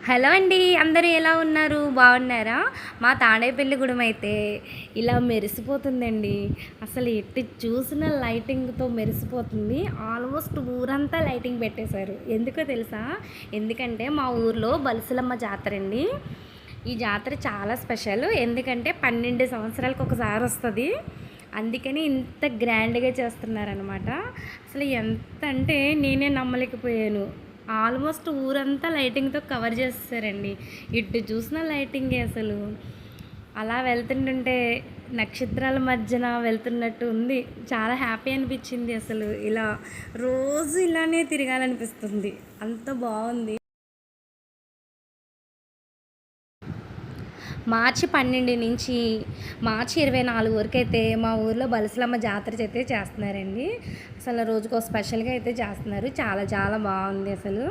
Hello అండి, అందరూ ఎలా ఉన్నారు? బాగున్నారా? మా తాడేపల్లిగూడెం అయితే ఇలా మెరిసిపోతుందండి. అసలు ఎటు చూసిన లైటింగ్‌తో మెరిసిపోతుంది. ఆల్మోస్ట్ ఊరంతా లైటింగ్ పెట్టేశారు. ఎందుకో తెలుసా? ఎందుకంటే మా ఊర్లో బలిసలమ్మ జాతరండి. ఈ జాతర చాలా స్పెషల్. ఎందుకంటే 12 సంవత్సరాలకు ఒకసారి వస్తది. అందుకని ఇంత గ్రాండ్‌గా చేస్తున్నారనమాట. అసలు ఎంత అంటే నేనే నమ్మలేకపోయాను. ఆల్మోస్ట్ ఊరంతా లైటింగ్‌తో కవర్ చేసేసారండి. ఇటు చూసినా లైటింగే అసలు. అలా వెళ్తుంటుంటే నక్షత్రాల మధ్యన వెళ్తున్నట్టు ఉంది. చాలా హ్యాపీ అనిపించింది అసలు. ఇలా రోజు ఇలానే తిరగాలనిపిస్తుంది. అంత బాగుంది. మార్చి 12 నుంచి మార్చి 24 వరకు అయితే మా ఊర్లో బలసలమ్మ జాతర అయితే చేస్తున్నారండి. అసలు రోజుకో స్పెషల్గా అయితే చేస్తున్నారు. చాలా చాలా బాగుంది అసలు.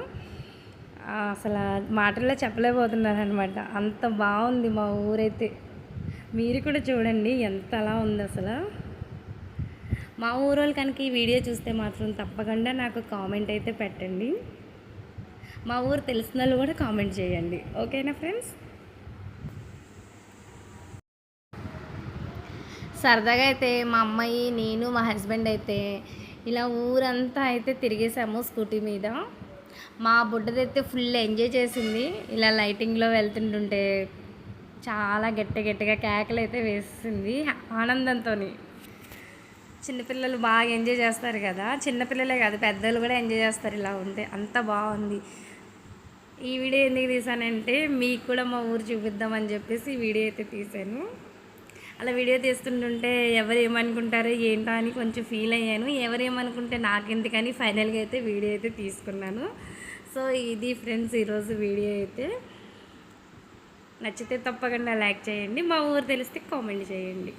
అసలు మాటల్లో చెప్పలేకపోతున్నాను అనమాట. అంత బాగుంది మా ఊరైతే. మీరు కూడా చూడండి ఎంత అలా ఉంది అసలు. మా ఊరోళ్ళు కనుక ఈ వీడియో చూస్తే మాత్రం తప్పకుండా నాకు కామెంట్ అయితే పెట్టండి. మా ఊరు తెలిసిన వాళ్ళు కూడా కామెంట్ చేయండి. ఓకేనా ఫ్రెండ్స్? సరదాగా అయితే మా అమ్మాయి, నేను, మా హస్బెండ్ అయితే ఇలా ఊరంతా అయితే తిరిగేసాము స్కూటీ మీద. మా బుడ్డదైతే ఫుల్ ఎంజాయ్ చేసింది. ఇలా లైటింగ్లో వెళ్తుంటుంటే చాలా గట్టిగా కేకలు అయితే వేసింది ఆనందంతో. చిన్నపిల్లలు బాగా ఎంజాయ్ చేస్తారు కదా, చిన్నపిల్లలే కాదు పెద్దలు కూడా ఎంజాయ్ చేస్తారు ఇలా ఉంటే. అంత బాగుంది. ఈ వీడియో ఎందుకు తీసానంటే మీకు కూడా మా ఊరు చూపిద్దామని చెప్పేసి ఈ వీడియో అయితే తీశాను. అలా వీడియో తీస్తుంటుంటే ఎవరు ఏమనుకుంటారో ఏంటో అని కొంచెం ఫీల్ అయ్యాను. ఎవరు ఏమనుకుంటే నాకెందుకని ఫైనల్గా అయితే వీడియో అయితే తీసుకున్నాను. సో ఇది ఫ్రెండ్స్ ఈరోజు వీడియో అయితే. నచ్చితే తప్పకుండా లైక్ చేయండి. మా ఊరు తెలిస్తే కామెంట్ చేయండి.